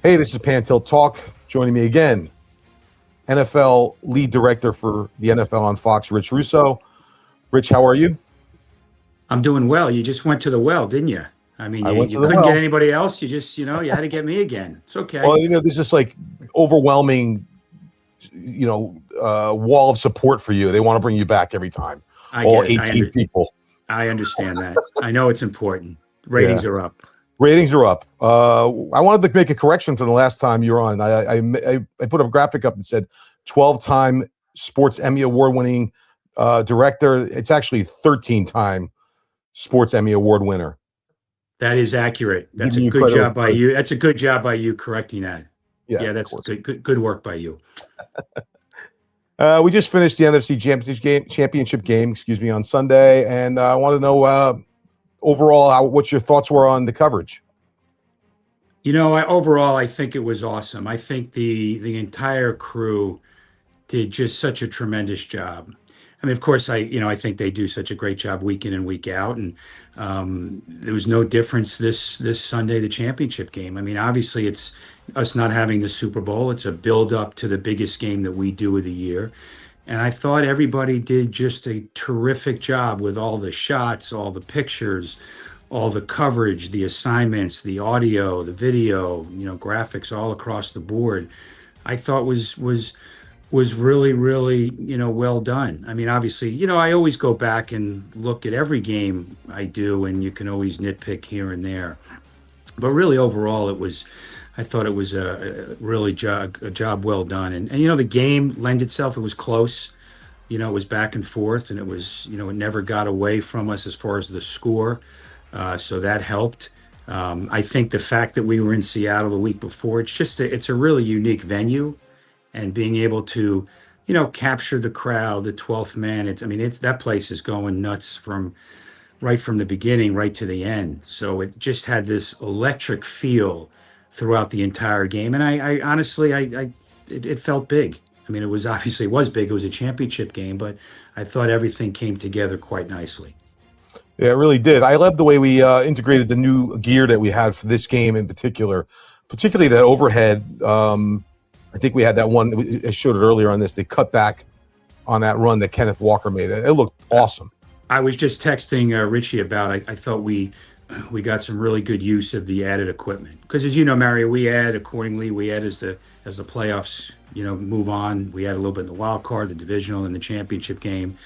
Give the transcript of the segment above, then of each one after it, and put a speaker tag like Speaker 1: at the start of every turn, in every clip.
Speaker 1: Hey, this is Pantilt Talk. Joining me again, NFL lead director for the NFL on Fox, Rich Russo. Rich, how are you?
Speaker 2: I'm doing well. You just went to the well, didn't you? I mean,
Speaker 1: I
Speaker 2: you,
Speaker 1: went
Speaker 2: you
Speaker 1: to the
Speaker 2: couldn't get
Speaker 1: well.
Speaker 2: anybody else. You just, you had to get me again. It's
Speaker 1: Well,
Speaker 2: okay.
Speaker 1: there's this like overwhelming, wall of support for you. They want to bring you back every time.
Speaker 2: I
Speaker 1: All
Speaker 2: get it.
Speaker 1: 18 people.
Speaker 2: I understand that. I know it's important.
Speaker 1: Yeah,
Speaker 2: Ratings are up.
Speaker 1: ratings are up. I wanted to make a correction from the last time you were on. I put a graphic up and said 12-time Sports Emmy Award winning director. It's actually 13-time Sports Emmy Award winner.
Speaker 2: That is accurate. That's a
Speaker 1: Giving you
Speaker 2: good
Speaker 1: credit where
Speaker 2: job by
Speaker 1: credit's
Speaker 2: you. That's a good job by you correcting that.
Speaker 1: yeah,
Speaker 2: Yeah,
Speaker 1: of
Speaker 2: that's
Speaker 1: course.
Speaker 2: good work by you.
Speaker 1: We just finished the NFC championship game, excuse me, on Sunday, and I want to know overall what your thoughts were on the coverage.
Speaker 2: Overall, I think it was awesome. I think the entire crew did just such a tremendous job. I mean, of course, I think they do such a great job week in and week out, and there was no difference this Sunday, the championship game. I mean, obviously, it's us not having the Super Bowl. It's a build up to the biggest game that we do of the year, and I thought everybody did just a terrific job with all the shots, all the pictures, all the coverage, the assignments, the audio, the video, graphics all across the board. I thought was really, really, well done. I mean, obviously, I always go back and look at every game I do, and you can always nitpick here and there. But really, overall, I thought it was a job well done. And the game lent itself. It was close. It was back and forth, and it never got away from us as far as the score. So that helped. I think the fact that we were in Seattle the week before, it's a really unique venue, and being able to, capture the crowd, the 12th man. It's that place is going nuts from right from the beginning right to the end. So it just had this electric feel throughout the entire game, and I honestly, it felt big. I mean, it was big. It was a championship game, but I thought everything came together quite nicely.
Speaker 1: Yeah, it really did. I loved the way we integrated the new gear that we had for this game in particular, particularly that overhead. I think we had that one. I showed it earlier on this. They cut back on that run that Kenneth Walker made. It looked awesome.
Speaker 2: I was just texting Richie about. I thought we got some really good use of the added equipment because, as you know, Mario, we add accordingly. We add as the playoffs, move on. We add a little bit in the wild card, the divisional, and the championship game.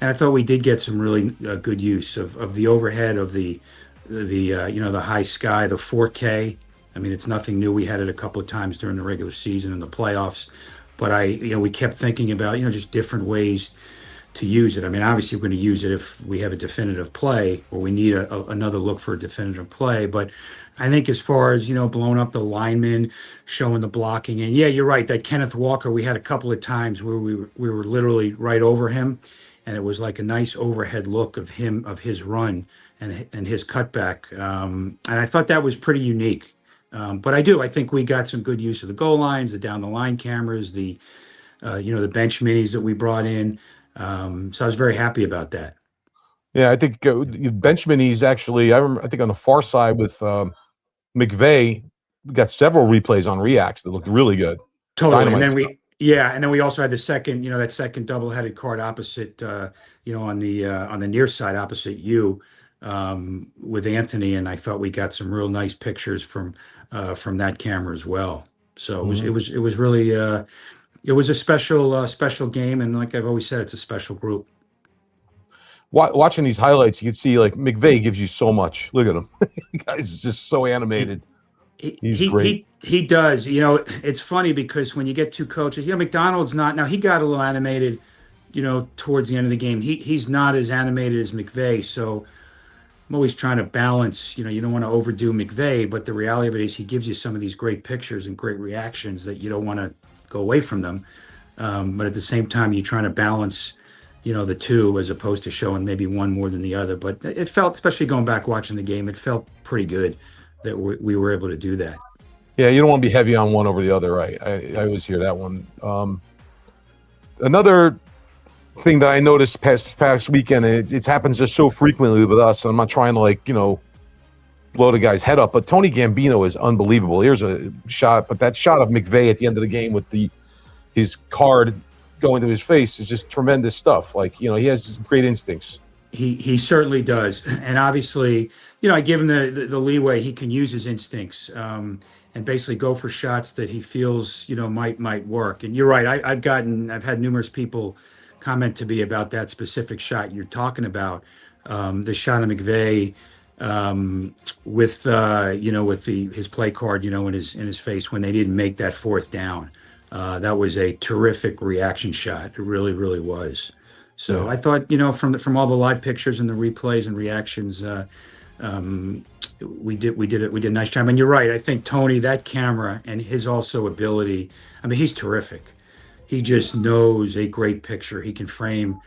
Speaker 2: And I thought we did get some really good use of the overhead of the high sky, the 4K. I mean, it's nothing new. We had it a couple of times during the regular season and the playoffs, but we kept thinking about, just different ways to use it. I mean, obviously, we're going to use it if we have a definitive play or we need another look for a definitive play. But I think as far as, blowing up the linemen, showing the blocking, and yeah, you're right. That Kenneth Walker, we had a couple of times where we were literally right over him, and it was like a nice overhead look of his run and his cutback. And I thought that was pretty unique. But I think we got some good use of the goal lines, the down the line cameras, the bench minis that we brought in. So I was very happy about that.
Speaker 1: Yeah, I think Benjamin, he's actually, I remember, I think on the far side with McVay, we got several replays on reacts that looked really good.
Speaker 2: Totally. And
Speaker 1: Dynamite
Speaker 2: then
Speaker 1: stuff.
Speaker 2: we also had the second, that second double-headed card opposite, on the near side opposite you, with Anthony, and I thought we got some real nice pictures from that camera as well. So it was really it was a special game, and like I've always said, it's a special group.
Speaker 1: Watching these highlights, you can see like McVay gives you so much. Look at him. The guy's just so animated.
Speaker 2: He
Speaker 1: He's
Speaker 2: he
Speaker 1: great.
Speaker 2: he does. It's funny because when you get two coaches, McDonald's not now. He got a little animated, towards the end of the game. He's not as animated as McVay, so I'm always trying to balance. You don't want to overdo McVay, but the reality of it is he gives you some of these great pictures and great reactions that you don't want to go away from them. But at the same time, you're trying to balance, the two as opposed to showing maybe one more than the other. But it felt, especially going back watching the game, it felt pretty good that we were able to do that.
Speaker 1: Yeah, you don't want to be heavy on one over the other, right? I always hear that one. Another thing that I noticed past weekend, it happens just so frequently with us. And I'm not trying to blow the guy's head up. But Tony Gambino is unbelievable. Here's a shot, but that shot of McVay at the end of the game with his card going to his face is just tremendous stuff. Like, he has great instincts.
Speaker 2: He certainly does, and obviously, I give him the leeway. He can use his instincts, and basically go for shots that he feels might work. And you're right. I've had numerous people comment to me about that specific shot you're talking about, the shot of McVay, with his play card in his face when they didn't make that fourth down. That was a terrific reaction shot. It really, really was. So I thought, from all the live pictures and the replays and reactions, we did a nice job. And you're right. I think Tony, that camera and his also ability. I mean, he's terrific. He just knows a great picture. He can frame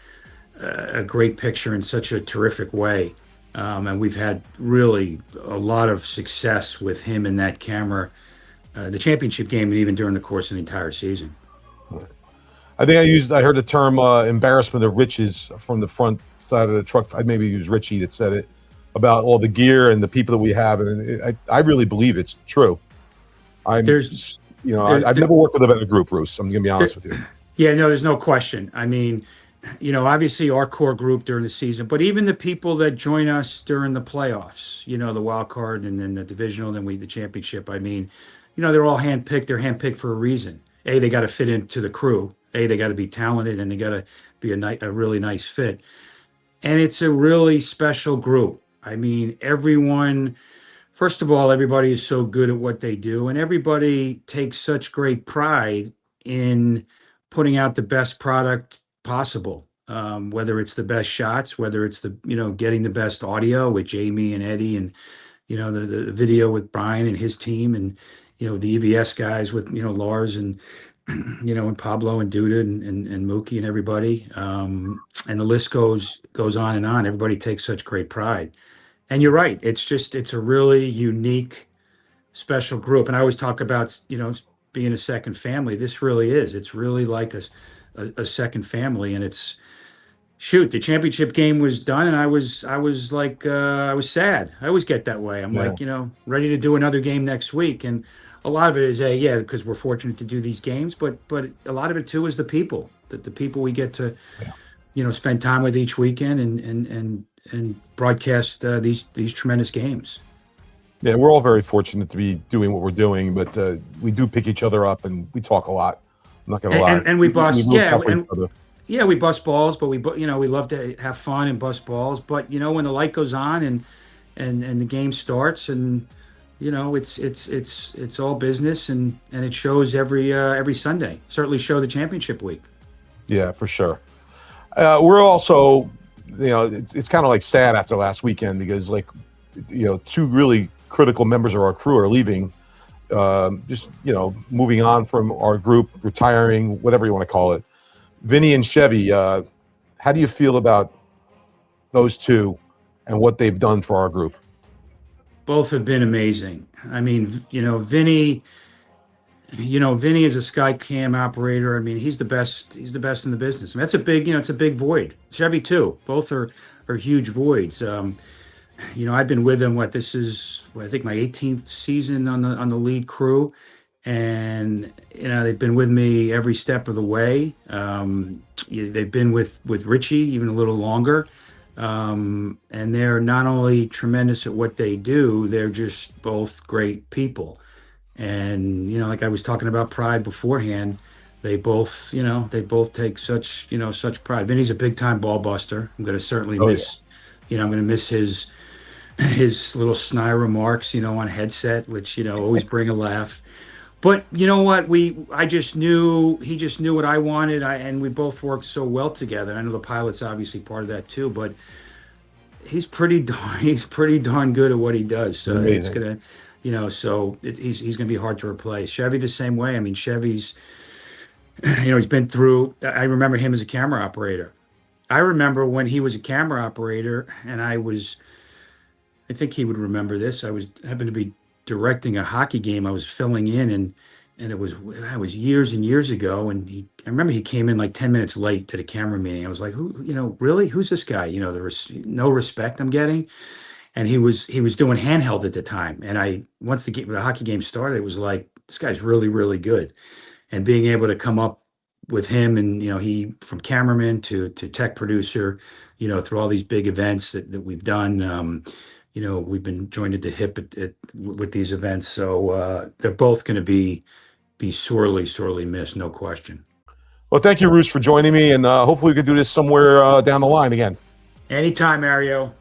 Speaker 2: a great picture in such a terrific way. And we've had really a lot of success with him in that camera, the championship game, and even during the course of the entire season.
Speaker 1: I think I heard the term embarrassment of riches from the front side of the truck. I maybe it was Richie that said it, about all the gear and the people that we have. And I really believe it's true. I've never worked with a better group, Bruce. I'm going to be honest with you.
Speaker 2: Yeah, no, there's no question. I mean, obviously our core group during the season, but even the people that join us during the playoffs, the wild card and then the divisional, then the championship. I mean, they're all handpicked. They're handpicked for a reason. A, they got to fit into the crew. A, they got to be talented, and they got to be a really nice fit. And it's a really special group. I mean, first of all, everybody is so good at what they do, and everybody takes such great pride in putting out the best product possible. Whether it's the best shots, whether it's getting the best audio with Jamie and Eddie, and the video with Brian and his team, and the EVS guys with Lars and and Pablo and Duda and Mookie and everybody, and the list goes on and on. Everybody takes such great pride, and you're right. It's a really unique, special group. And I always talk about being a second family. This really is. It's really like a second family, and it's. Shoot, the championship game was done, and I was like, I was sad. I always get that way. I'm like, ready to do another game next week. And a lot of it is because we're fortunate to do these games, but a lot of it too is the people, the people we get to, spend time with each weekend and broadcast these tremendous games.
Speaker 1: Yeah, we're all very fortunate to be doing what we're doing, but we do pick each other up and we talk a lot. I'm not gonna lie.
Speaker 2: And we bust, we bust balls, but we love to have fun and bust balls. But when the light goes on and the game starts, and it's all business, and it shows every Sunday. Certainly show the championship week. Yeah,
Speaker 1: for sure. We're also, it's kind of like sad after last weekend because two really critical members of our crew are leaving. Just moving on from our group, retiring, whatever you want to call it. Vinny and Chevy, how do you feel about those two and what they've done for our group?
Speaker 2: Both have been amazing. I mean, Vinny is a Skycam operator. I mean, he's the best in the business. I mean, that's a big, it's a big void. Chevy too. Both are huge voids. I've been with them. This is I think my 18th season on the lead crew. And they've been with me every step of the way. They've been with Richie even a little longer, and they're not only tremendous at what they do, they're just both great people. And like I was talking about pride beforehand, they both take such pride. Vinny's a big time ball buster. I'm going to certainly miss, I'm going to miss his little snide remarks, on headset, which always bring a laugh. But you know what? He just knew what I wanted, and we both worked so well together. I know the pilot's obviously part of that too, but he's pretty darn good at what he does. So it's gonna, he's gonna be hard to replace. Chevy the same way. I mean, Chevy's, he's been through. I remember him as a camera operator. I remember when he was a camera operator, and I think he would remember this. Happened to be directing a hockey game. I was filling in, and it was years and years ago. And I remember he came in like 10 minutes late to the camera meeting. I was like, really? Who's this guy? There was no respect I'm getting. and he was doing handheld at the time. And once the hockey game started, it was like, this guy's really, really good. And being able to come up with him, and he, from cameraman to tech producer, through all these big events that we've done. We've been joined at the hip with these events, so they're both going to be sorely, sorely missed, no question.
Speaker 1: Well, thank you, Roos, for joining me, and hopefully we can do this somewhere down the line again.
Speaker 2: Anytime, Mario.